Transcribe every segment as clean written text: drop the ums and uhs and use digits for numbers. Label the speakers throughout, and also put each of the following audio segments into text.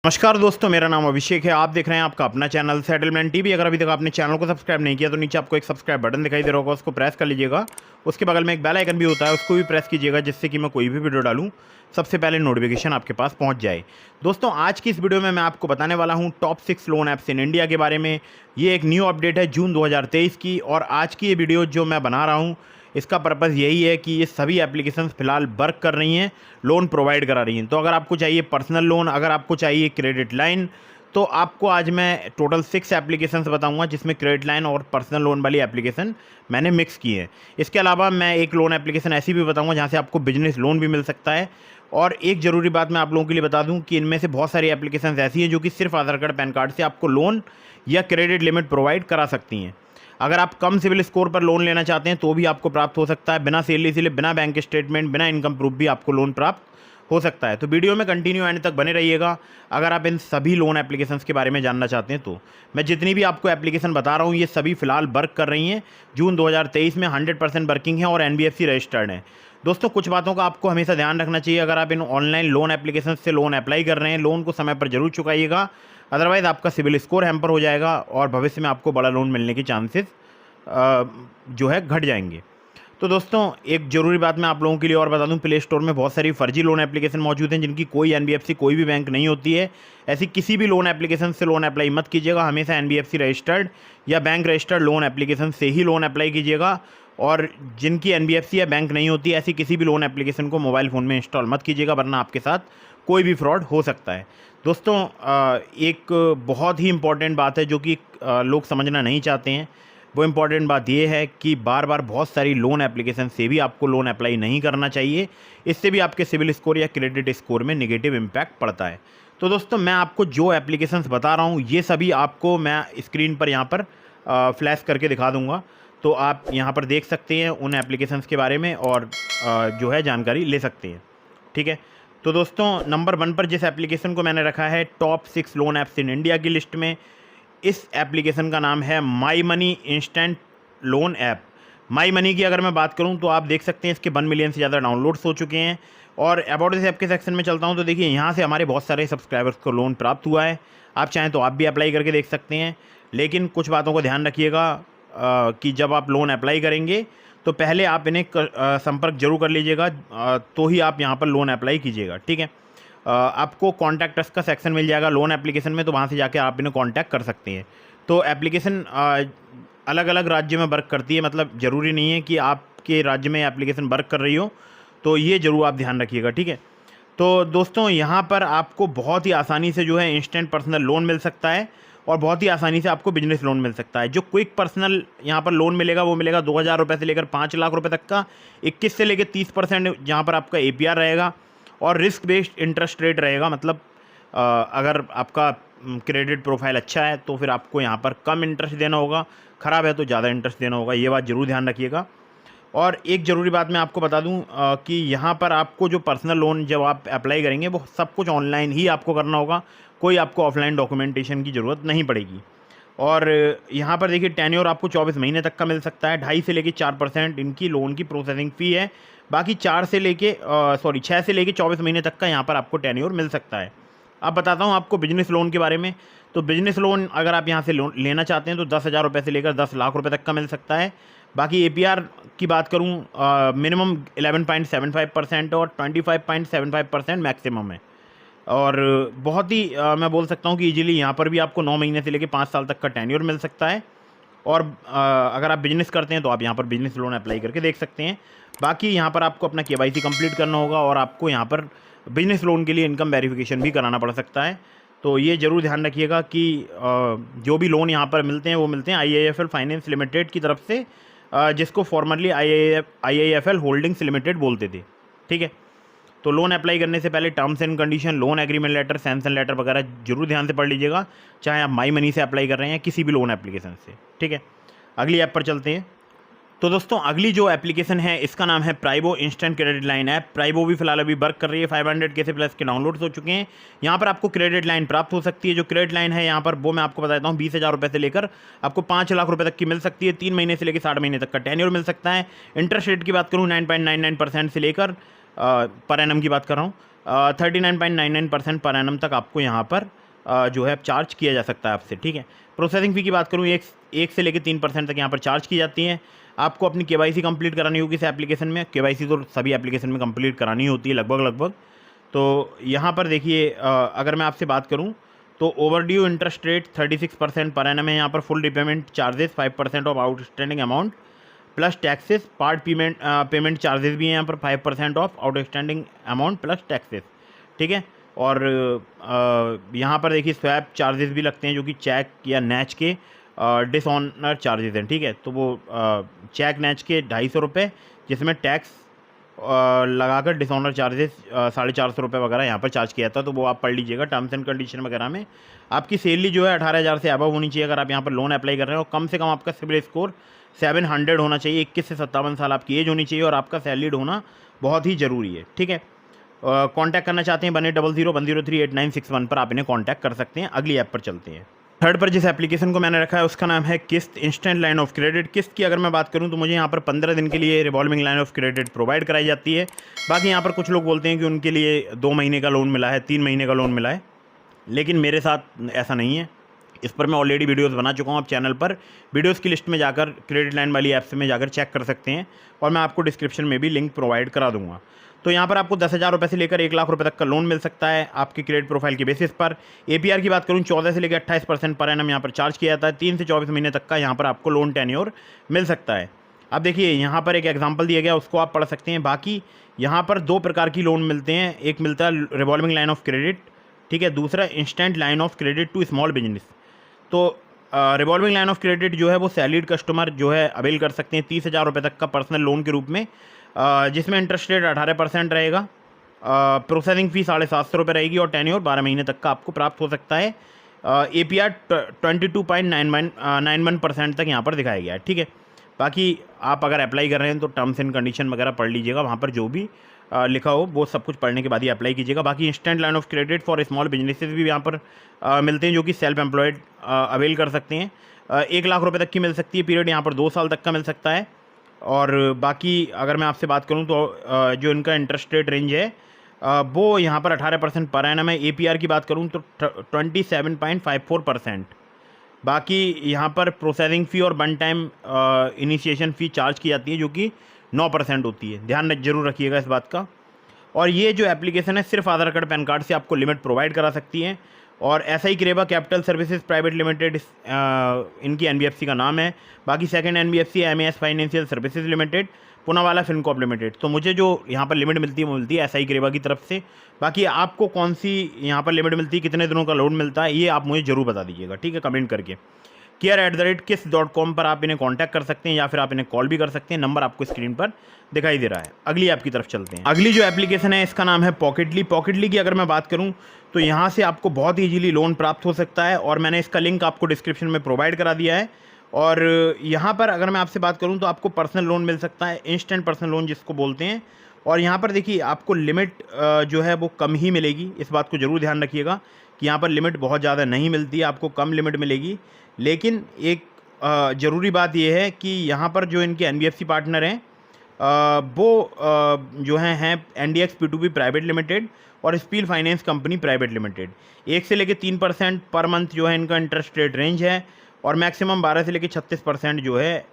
Speaker 1: नमस्कार दोस्तों, मेरा नाम अभिषेक है। आप देख रहे हैं आपका अपना चैनल सेटलमेंट टीवी। अगर अभी तक आपने चैनल को सब्सक्राइब नहीं किया तो नीचे आपको एक सब्सक्राइब बटन दिखाई दे रहा होगा, उसको प्रेस कर लीजिएगा। उसके बगल में एक बेल आइकन भी होता है, उसको भी प्रेस कीजिएगा, जिससे कि मैं कोई भी वीडियो डालूं सबसे पहले नोटिफिकेशन आपके पास पहुंच जाए। दोस्तों, आज की इस वीडियो में मैं आपको बताने वाला हूँ top 6 loan apps in India के बारे में। ये एक न्यू अपडेट है जून 2023 की, और आज की ये वीडियो जो मैं बना रहा हूँ इसका पर्पज़ यही है कि ये सभी एप्लीकेशंस फिलहाल वर्क कर रही हैं, लोन प्रोवाइड करा रही हैं। तो अगर आपको चाहिए पर्सनल लोन, अगर आपको चाहिए क्रेडिट लाइन, तो आपको आज मैं टोटल 6 एप्लीकेशंस बताऊंगा जिसमें क्रेडिट लाइन और पर्सनल लोन वाली एप्लीकेशन मैंने मिक्स की है। इसके अलावा मैं एक लोन एप्लीकेशन ऐसी भी बताऊंगा जहां से आपको बिजनेस लोन भी मिल सकता है। और एक ज़रूरी बात मैं आप लोगों के लिए बता दूं कि इनमें से बहुत सारी एप्लीकेशंस ऐसी हैं जो कि सिर्फ आधार कार्ड पैन कार्ड से आपको लोन या क्रेडिट लिमिट प्रोवाइड करा सकती हैं। अगर आप कम सिविल स्कोर पर लोन लेना चाहते हैं तो भी आपको प्राप्त हो सकता है, बिना सैलरी स्लिप, बिना बैंक स्टेटमेंट, बिना इनकम प्रूफ भी आपको लोन प्राप्त हो सकता है। तो वीडियो में कंटिन्यू एंड तक बने रहिएगा अगर आप इन सभी लोन एप्लीकेशंस के बारे में जानना चाहते हैं। तो मैं जितनी भी आपको एप्लीकेशन बता रहा हूँ ये सभी फिलहाल वर्क कर रही हैं। जून 2023 में 100% वर्किंग है और NBFC रजिस्टर्ड है। दोस्तों, कुछ बातों का आपको हमेशा ध्यान रखना चाहिए। अगर आप इन ऑनलाइन लोन एप्लीकेशन से लोन अप्लाई कर रहे हैं, लोन को समय पर जरूर चुकाइएगा, अदरवाइज़ आपका सिविल स्कोर हैम्पर हो जाएगा और भविष्य में आपको बड़ा लोन मिलने के चांसेस जो है घट जाएंगे। तो दोस्तों, एक ज़रूरी बात मैं आप लोगों के लिए और बता दूं, प्ले स्टोर में बहुत सारी फर्जी लोन एप्लीकेशन मौजूद हैं जिनकी कोई NBFC, कोई भी बैंक नहीं होती है। ऐसी किसी भी लोन एप्लीकेशन से लोन अप्लाई मत कीजिएगा। हमेशा NBFC रजिस्टर्ड या बैंक रजिस्टर्ड लोन एप्लीकेशन से ही लोन अप्लाई कीजिएगा। और जिनकी NBFC या बैंक नहीं होती, ऐसी किसी भी लोन एप्लीकेशन को मोबाइल फ़ोन में इंस्टॉल मत कीजिएगा, वरना आपके साथ कोई भी फ्रॉड हो सकता है। दोस्तों, एक बहुत ही इम्पॉर्टेंट बात है जो कि लोग समझना नहीं चाहते हैं। वो इम्पॉर्टेंट बात ये है कि बार बार बहुत सारी लोन एप्लीकेशन से भी आपको लोन अप्लाई नहीं करना चाहिए। इससे भी आपके सिविल स्कोर या क्रेडिट स्कोर में नेगेटिव इम्पैक्ट पड़ता है। तो दोस्तों, मैं आपको जो एप्लीकेशंस बता रहा हूँ ये सभी आपको मैं स्क्रीन पर यहाँ पर फ्लैश करके दिखा दूँगा। तो आप यहाँ पर देख सकते हैं उन एप्लीकेशंस के बारे में और जो है जानकारी ले सकते हैं। ठीक है। तो दोस्तों, नंबर 1 पर जिस एप्लीकेशन को मैंने रखा है top 6 loan apps in India की लिस्ट में, इस एप्लीकेशन का नाम है my money instant loan app. My money की अगर मैं बात करूं तो आप देख सकते हैं इसके 1 मिलियन से ज़्यादा डाउनलोड्स हो चुके हैं। और अबाउट दिस ऐप के सेक्शन में चलता हूं तो देखिए, यहां से हमारे बहुत सारे सब्सक्राइबर्स को लोन प्राप्त हुआ है। आप चाहें तो आप भी अप्लाई करके देख सकते हैं, लेकिन कुछ बातों का ध्यान रखिएगा कि जब आप लोन अप्लाई करेंगे तो पहले आप इन्हें संपर्क जरूर कर लीजिएगा, तो ही आप यहाँ पर लोन अप्लाई कीजिएगा। ठीक है। आपको कॉन्टैक्ट अस का सेक्शन मिल जाएगा लोन एप्लीकेशन में, तो वहाँ से जाके आप इन्हें कॉन्टैक्ट कर सकते हैं। तो एप्लीकेशन अलग अलग राज्य में वर्क करती है, मतलब ज़रूरी नहीं है कि आपके राज्य में एप्लीकेशन वर्क कर रही हो, तो ये ज़रूर आप ध्यान रखिएगा। ठीक है। तो दोस्तों, यहाँ पर आपको बहुत ही आसानी से जो है इंस्टेंट पर्सनल लोन मिल सकता है और बहुत ही आसानी से आपको बिजनेस लोन मिल सकता है। जो क्विक पर्सनल यहाँ पर लोन मिलेगा वो मिलेगा 2000 रुपये से लेकर 5 लाख रुपये तक का। 21 से लेकर 30% जहाँ पर आपका APR रहेगा और रिस्क बेस्ड इंटरेस्ट रेट रहेगा। मतलब अगर आपका क्रेडिट प्रोफाइल अच्छा है तो फिर आपको यहाँ पर कम इंटरेस्ट देना होगा, ख़राब है तो ज़्यादा इंटरेस्ट देना होगा। ये बात ज़रूर ध्यान रखिएगा। और एक ज़रूरी बात मैं आपको बता दूं कि यहाँ पर आपको जो पर्सनल लोन जब आप अप्लाई करेंगे वो सब कुछ ऑनलाइन ही आपको करना होगा, कोई आपको ऑफलाइन डॉक्यूमेंटेशन की ज़रूरत नहीं पड़ेगी। और यहाँ पर देखिए, टेन्योर आपको 24 महीने तक का मिल सकता है। 2.5 से लेके 4% इनकी लोन की प्रोसेसिंग फ़ी है। बाकी 6 से लेके 24 महीने तक का यहाँ पर आपको टेन्योर मिल सकता है। अब बताता हूँ आपको बिजनेस लोन के बारे में। तो बिजनेस लोन अगर आप यहाँ से लोन लेना चाहते हैं तो 10,000 रुपये से लेकर 10 लाख रुपये तक का मिल सकता है। बाकी APR की बात करूँ, मिनिमम 11.75% और 25.75% मैक्सिमम है। और बहुत ही मैं बोल सकता हूँ कि इजीली यहाँ पर भी आपको 9 महीने से लेकर 5 साल तक का टेन्योर मिल सकता है। और अगर आप बिजनेस करते हैं तो आप यहाँ पर बिजनेस लोन अप्लाई करके देख सकते हैं। बाकी यहाँ पर आपको अपना KYC कंप्लीट करना होगा और आपको यहाँ पर बिजनेस लोन के लिए इनकम वेरिफिकेशन भी कराना पड़ सकता है। तो ये ज़रूर ध्यान रखिएगा कि जो भी लोन यहाँ पर मिलते हैं वो मिलते हैं IIFL फाइनेंस लिमिटेड की तरफ से, जिसको फॉर्मली IIFL होल्डिंग्स लिमिटेड बोलते थे। ठीक है। तो लोन अप्लाई करने से पहले terms and condition, loan agreement letter, sanction letter वगैरह जरूर ध्यान से पढ़ लीजिएगा, चाहे आप माई मनी से अप्लाई कर रहे हैं किसी भी लोन एप्लीकेशन से। ठीक है। अगली ऐप पर चलते हैं। तो दोस्तों, अगली जो एप्लीकेशन है इसका नाम है प्राइबो इंस्टेंट क्रेडिट लाइन ऐप। प्राइबो भी फिलहाल अभी वर्क कर रही है। 500K से प्लस के डाउनलोड्स हो चुके हैं। यहाँ पर आपको क्रेडिट लाइन प्राप्त हो सकती है। जो क्रेडिट लाइन है यहाँ पर वो मैं आपको बताता हूँ, 20,000 रुपये से लेकर आपको 5 लाख रुपये तक की मिल सकती है। 3 महीने से लेकर 60 महीने तक का टेन्योर मिल सकता है। इंटरेस्ट रेट की बात करूँ 9.99% से लेकर पर एनम की बात कर रहा हूँ, 39.99% पर एनम तक आपको यहाँ पर जो है चार्ज किया जा सकता है आपसे, ठीक है। प्रोसेसिंग फ़ी की बात करूँ, एक से लेकर 3% तक यहाँ पर चार्ज की जाती है। आपको अपनी केवाईसी कंप्लीट करानी होगी इस एप्लीकेशन में। केवाईसी तो सभी एप्लीकेशन में कंप्लीट करानी होती है लगभग। तो यहाँ पर देखिए, अगर मैं आपसे बात करूँ तो overdue interest rate 36% per annum है। यहाँ पर full repayment charges 5% of outstanding amount plus taxes, part payment charges भी हैं यहाँ पर 5% of outstanding amount plus taxes, ठीक है। और यहाँ पर देखिए स्वैप चार्जेस भी लगते हैं जो कि चेक या नैच के डिसऑनर चार्जेस हैं, ठीक है। तो वो चेक नैच के 250 रुपये, जिसमें टैक्स लगाकर डिसऑनर चार्जेस 450 रुपये वगैरह यहाँ पर चार्ज किया था। तो वो आप पढ़ लीजिएगा टर्म्स एंड कंडीशन वगैरह में। आपकी सैलरी जो है 18,000 से अबव होनी चाहिए अगर आप यहाँ पर लोन अप्लाई कर रहे हो। कम से कम आपका सिबिल स्कोर 700 होना चाहिए। 21 से 57 साल आपकी एज होनी चाहिए और आपका सैलरीड होना बहुत ही ज़रूरी है, ठीक है। कॉन्टैक्ट करना चाहते हैं 1800-103-8961 पर आप इन्हें कॉन्टैक्ट कर सकते हैं। अगली ऐप पर चलते हैं। थर्ड पर जिस एप्लीकेशन को मैंने रखा है उसका नाम है किस्त इंस्टेंट लाइन ऑफ क्रेडिट। किस्त की अगर मैं बात करूं तो मुझे यहाँ पर 15 दिन के लिए revolving line of credit provide कराई जाती है। बाकी यहाँ पर कुछ लोग बोलते हैं कि उनके लिए 2 महीने का लोन मिला है, 3 महीने का लोन मिला है, लेकिन मेरे साथ ऐसा नहीं है। इस पर मैं ऑलरेडी वीडियोस बना चुका हूँ। आप चैनल पर वीडियोस की लिस्ट में जाकर क्रेडिट लाइन वाली ऐप्स में जाकर चेक कर सकते हैं और मैं आपको डिस्क्रिप्शन में भी लिंक प्रोवाइड करा दूँगा। तो यहाँ पर आपको 10,000 रुपये से लेकर 1 लाख रुपये तक का लोन मिल सकता है आपकी क्रेडिट प्रोफाइल के बेसिस पर। APR की बात करूँ 14 से लेकर 28% पर एनम यहाँ पर चार्ज किया जाता है। 3 से 24 महीने तक का यहाँ पर आपको लोन टेन्योर मिल सकता है। अब देखिए यहाँ पर एक एग्जाम्पल दिया गया, उसको आप पढ़ सकते हैं। बाकी यहाँ पर 2 प्रकार की लोन मिलते हैं। एक मिलता है रिवॉल्विंग लाइन ऑफ क्रेडिट, ठीक है। दूसरा instant line of credit to small business. तो रिवॉल्विंग लाइन ऑफ क्रेडिट जो है वो सैलरीड कस्टमर जो है अवेल कर सकते हैं 30,000 रुपये तक का पर्सनल लोन के रूप में, जिसमें इंटरेस्ट रेट 18% रहेगा। प्रोसेसिंग फ़ी 750 रुपये रहेगी और टेन्योर 12 महीने तक का आपको प्राप्त हो सकता है। APR 22.91% तक यहाँ पर दिखाया गया है, ठीक है। बाकी आप अगर अप्लाई कर रहे हैं तो टर्म्स एंड कंडीशन वगैरह पढ़ लीजिएगा, वहाँ पर जो भी लिखा हो वो सब कुछ पढ़ने के बाद ही अप्लाई कीजिएगा। बाकी instant line of credit for small businesses भी यहाँ पर मिलते हैं जो कि सेल्फ एम्प्लॉयड अवेल कर सकते हैं। 1 लाख रुपये तक की मिल सकती है। पीरियड यहाँ पर 2 साल तक का मिल सकता है। और बाकी अगर मैं आपसे बात करूं तो जो इनका इंटरेस्ट रेट रेंज है वो यहाँ पर 18% पर एनम है। APR की बात करूं तो 27.54%। बाकी यहाँ पर प्रोसेसिंग फ़ी और वन टाइम इनिशिएशन फ़ी चार्ज की जाती है जो कि 9% होती है। ध्यान जरूर रखिएगा इस बात का। और ये जो एप्लीकेशन है सिर्फ आधार कार्ड पैन कार्ड से आपको लिमिट प्रोवाइड करा सकती है। और SI क्रेवा कैपिटल सर्विसेज प्राइवेट लिमिटेड इनकी NBFC का नाम है। बाकी second NBFC MAS financial services limited, Poonawalla Fincorp limited. तो मुझे जो यहाँ पर लिमिट मिलती है वो मिलती है SI क्रेवा की तरफ से। बाकी आपको कौन सी यहाँ पर लिमिट मिलती है, कितने दिनों का लोन मिलता है, ये आप मुझे ज़रूर बता दीजिएगा, ठीक है, कमेंट करके। care@kiss.com पर आप इन्हें कॉन्टैक्ट कर सकते हैं या फिर आप इन्हें कॉल भी कर सकते हैं। नंबर आपको स्क्रीन पर दिखाई दे रहा है। अगली ऐप की तरफ चलते हैं। अगली जो एप्लीकेशन है इसका नाम है पॉकेटली। पॉकेटली की अगर मैं बात करूं तो यहाँ से आपको बहुत ईजीली लोन प्राप्त हो सकता है और मैंने इसका लिंक आपको डिस्क्रिप्शन में प्रोवाइड करा दिया है। और यहाँ पर अगर मैं आपसे बात करूँ तो आपको पर्सनल लोन मिल सकता है, इंस्टेंट पर्सनल लोन जिसको बोलते हैं। और यहाँ पर देखिए आपको लिमिट जो है वो कम ही मिलेगी। इस बात को ज़रूर ध्यान रखिएगा कि यहाँ पर लिमिट बहुत ज़्यादा नहीं मिलती है, आपको कम लिमिट मिलेगी। लेकिन एक ज़रूरी बात यह है कि यहाँ पर जो इनके NBFC पार्टनर हैं वो जो हैं NDX P2P प्राइवेट लिमिटेड और spill finance company private limited. 1 से लेकर 3% पर मंथ जो है इनका इंटरेस्ट रेट रेंज है और मैक्सिमम 12 से लेकर 36% जो है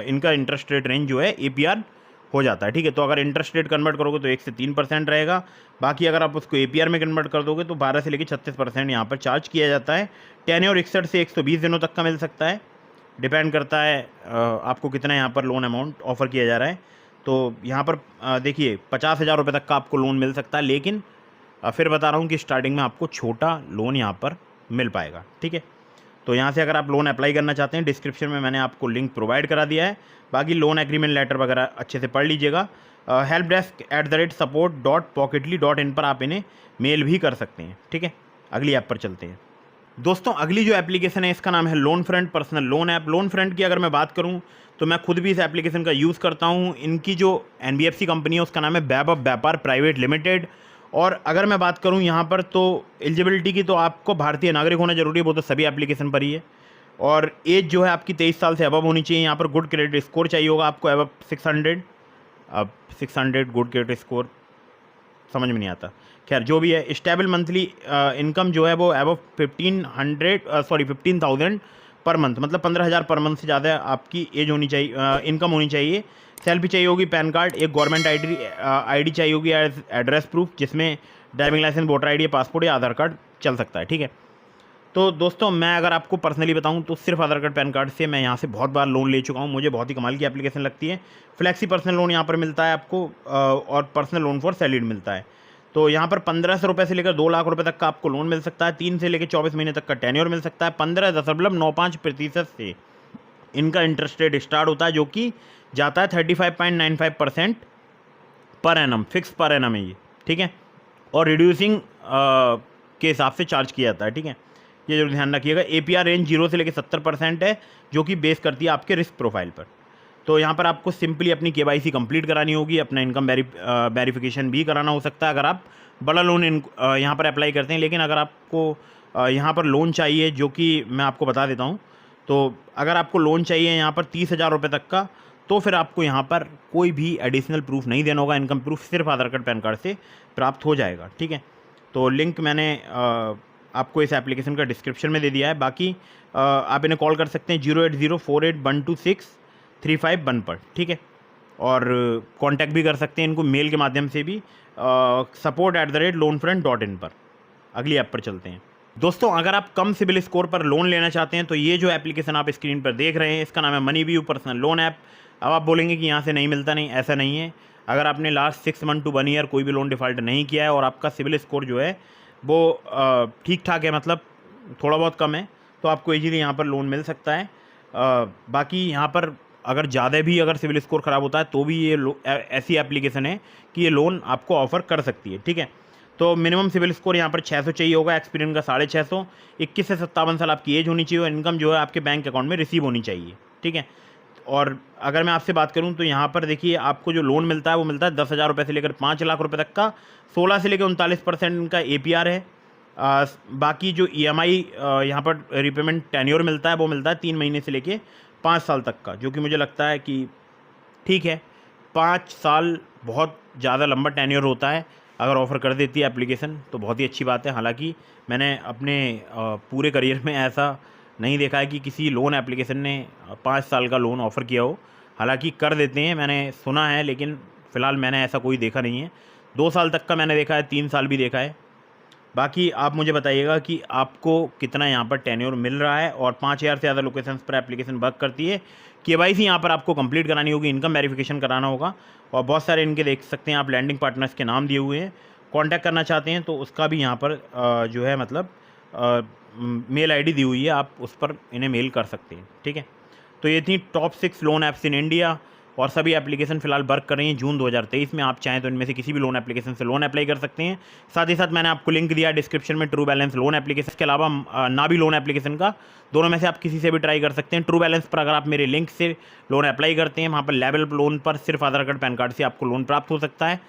Speaker 1: इनका इंटरेस्ट रेट रेंज जो है APR हो जाता है, ठीक है। तो अगर इंटरेस्ट रेट कन्वर्ट करोगे तो 1 से 3% रहेगा। बाकी अगर आप उसको APR में कन्वर्ट कर दोगे तो 12 से लेकर 36% यहाँ पर चार्ज किया जाता है। टेन्योर 61 से 120 दिनों तक का मिल सकता है, डिपेंड करता है आपको कितना यहाँ पर लोन अमाउंट ऑफ़र किया जा रहा है। तो यहाँ पर देखिए 50,000 रुपये तक का आपको लोन मिल सकता है, लेकिन फिर बता रहा हूँ कि स्टार्टिंग में आपको छोटा लोन यहाँ पर मिल पाएगा, ठीक है। तो यहाँ से अगर आप लोन अप्लाई करना चाहते हैं डिस्क्रिप्शन में मैंने आपको लिंक प्रोवाइड करा दिया है। बाकी लोन एग्रीमेंट लेटर वगैरह अच्छे से पढ़ लीजिएगा। helpdesk@support.pocketly.in पर आप इन्हें मेल भी कर सकते हैं, ठीक है। अगली ऐप पर चलते हैं। दोस्तों अगली जो एप्लीकेशन है इसका नाम है loan front personal loan app. Loan front की अगर मैं बात करूं तो मैं खुद भी इस एप्लीकेशन का यूज़ करता हूं। इनकी जो NBFC कंपनी है उसका नाम है वैभव व्यापार प्राइवेट लिमिटेड। और अगर मैं बात करूं यहाँ पर तो एलिजिबिलिटी की, तो आपको भारतीय नागरिक होना जरूरी है, वो तो सभी एप्लीकेशन पर ही है। और एज जो है आपकी 23 साल से अबव होनी चाहिए। यहाँ पर गुड क्रेडिट स्कोर चाहिए होगा आपको अबव 600, अब 600 गुड क्रेडिट स्कोर समझ में नहीं आता। खैर जो भी है, स्टेबल मंथली इनकम जो है वो अबव 15,000 पर मंथ, मतलब 15,000 पर मंथ से ज़्यादा आपकी एज होनी चाहिए, इनकम होनी चाहिए। सेल्फी चाहिए होगी, पैन कार्ड, एक गवर्नमेंट आईडी चाहिए होगी एज एड्रेस प्रूफ, जिसमें driving licence, voter ID, passport या आधार कार्ड चल सकता है। ठीक है, तो दोस्तों मैं अगर आपको पर्सनली बताऊं तो सिर्फ आधार कार्ड पैन कार्ड से मैं यहाँ से बहुत बार लोन ले चुका हूँ। मुझे बहुत ही कमाल की एप्लीकेशन लगती है। फ्लैक्सी पर्सनल लोन यहाँ पर मिलता है आपको, और पर्सनल लोन फॉर सैलरीड मिलता है। तो यहाँ पर 1500 रुपये से लेकर 2 लाख रुपये तक का आपको लोन मिल सकता है। 3 से लेकर 24 महीने तक का टेन्योर मिल सकता है। 15.95% से इनका इंटरेस्ट रेट स्टार्ट होता है, जो कि जाता है 35.95% per annum, fix per annum है ये। ठीक है, और रिड्यूसिंग के हिसाब से चार्ज किया जाता है। ठीक है, ये जरूर ध्यान रखिएगा। APR रेंज 0 से लेकर 70% है, जो कि बेस करती है आपके रिस्क प्रोफाइल पर। तो यहाँ पर आपको सिंपली अपनी KYC कंप्लीट करानी होगी, अपना इनकम वेरिफिकेशन भी कराना हो सकता है अगर आप बड़ा लोन यहाँ पर अप्लाई करते हैं। लेकिन अगर आपको यहाँ पर लोन चाहिए, जो कि मैं आपको बता देता हूँ, तो अगर आपको लोन चाहिए यहाँ पर 30,000 रुपये तक का, तो फिर आपको यहाँ पर कोई भी एडिशनल प्रूफ नहीं देना होगा। इनकम प्रूफ सिर्फ आधार कार्ड पैन कार्ड से प्राप्त हो जाएगा। ठीक है, तो लिंक मैंने आपको इस एप्लीकेशन का डिस्क्रिप्शन में दे दिया है। बाकी आप इन्हें कॉल कर सकते हैं 08048126351 पर। ठीक है, और कांटेक्ट भी कर सकते हैं इनको मेल के माध्यम से भी, support@loanfront.in पर। अगली ऐप पर चलते हैं। दोस्तों अगर आप कम सिबिल स्कोर पर लोन लेना चाहते हैं तो ये जो एप्लीकेशन आप स्क्रीन पर देख रहे हैं, इसका नाम है मनीव्यू पर्सनल लोन ऐप। अब आप बोलेंगे कि यहाँ से नहीं मिलता, नहीं, ऐसा नहीं है। अगर आपने लास्ट 6 मंथ टू 1 ईयर कोई भी लोन डिफ़ॉल्ट नहीं किया है और आपका सिबिल स्कोर जो है वो ठीक ठाक है, मतलब थोड़ा बहुत कम है, तो आपको इजीली यहाँ पर लोन मिल सकता है। बाकी यहाँ पर अगर ज़्यादा भी अगर सिबिल स्कोर ख़राब होता है तो भी ये ऐसी एप्लीकेशन है कि ये लोन आपको ऑफ़र कर सकती है। ठीक है, तो मिनिमम सिबिल स्कोर यहाँ पर 600 चाहिए होगा, एक्सपीरियंस का 650, 21 से 57 साल आपकी एज होनी चाहिए और इनकम जो है आपके बैंक अकाउंट में रिसीव होनी चाहिए। ठीक है, और अगर मैं आपसे बात करूं तो यहाँ पर देखिए आपको जो लोन मिलता है वो मिलता है 10,000 रुपये से लेकर 5 लाख रुपए तक का। 16 से लेकर 39% इनका APR है। बाकी जो EMI यहाँ पर रिपेमेंट टेन्योर मिलता है वो मिलता है 3 महीने से लेकर 5 साल तक का, जो कि मुझे लगता है कि ठीक है। 5 साल बहुत ज़्यादा लंबा टेन्योर होता है, अगर ऑफ़र कर देती है एप्लीकेशन तो बहुत ही अच्छी बात है। हालांकि मैंने अपने पूरे करियर में ऐसा नहीं देखा है कि किसी लोन एप्लीकेशन ने 5 साल का लोन ऑफ़र किया हो। हालांकि कर देते हैं, मैंने सुना है, लेकिन फ़िलहाल मैंने ऐसा कोई देखा नहीं है। 2 साल तक का मैंने देखा है, 3 साल भी देखा है। बाकी आप मुझे बताइएगा कि आपको कितना यहाँ पर टेन्योर मिल रहा है, और 5,000 से ज़्यादा लोकेशंस पर एप्लीकेशन वर्क करती है। KYC यहाँ पर आपको कंप्लीट करानी होगी, इनकम वेरिफिकेशन कराना होगा, और बहुत सारे इनके देख सकते हैं आप लैंडिंग पार्टनर्स के नाम दिए हुए हैं। कॉन्टैक्ट करना चाहते हैं तो उसका भी यहाँ पर जो है मतलब मेल ID दी हुई है, आप उस पर इन्हें मेल कर सकते हैं। ठीक है, तो ये थी top 6 loan apps in India, और सभी एप्लीकेशन फ़िलहाल वर्क कर रही हैं जून 2023 में। आप चाहें तो इनमें से किसी भी लोन एप्लीकेशन से लोन अप्लाई कर सकते हैं। साथ ही साथ मैंने आपको लिंक दिया डिस्क्रिप्शन में ट्रू बैलेंस लोन एप्लीकेशन के अलावा नाभी लोन एप्लीकेशन का, दोनों में से आप किसी से भी ट्राई कर सकते हैं। ट्रू बैलेंस पर अगर आप मेरे लिंक से लोन अप्लाई करते हैं, वहाँ पर लेवल लोन पर सिर्फ आधार कार्ड पैन कार्ड से आपको लोन प्राप्त हो सकता है।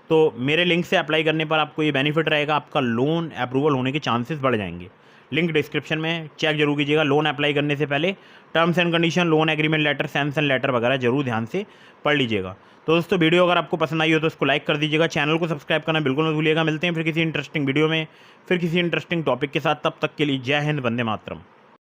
Speaker 1: तो मेरे लिंक से अप्लाई करने पर आपको ये बेनिफिट रहेगा, आपका लोन अप्रूवल होने के चांसेस बढ़ जाएंगे। लिंक डिस्क्रिप्शन में चेक जरूर कीजिएगा। लोन अप्लाई करने से पहले terms and condition, loan agreement letter, sanction letter वगैरह जरूर ध्यान से पढ़ लीजिएगा। तो दोस्तों वीडियो अगर आपको पसंद आई हो तो उसको लाइक कर दीजिएगा, चैनल को सब्सक्राइब करना बिल्कुल मत भूलिएगा। मिलते हैं फिर किसी इंटरेस्टिंग वीडियो में, फिर किसी इंटरेस्टिंग टॉपिक के साथ। तब तक के लिए जय हिंद, वंदे मातरम।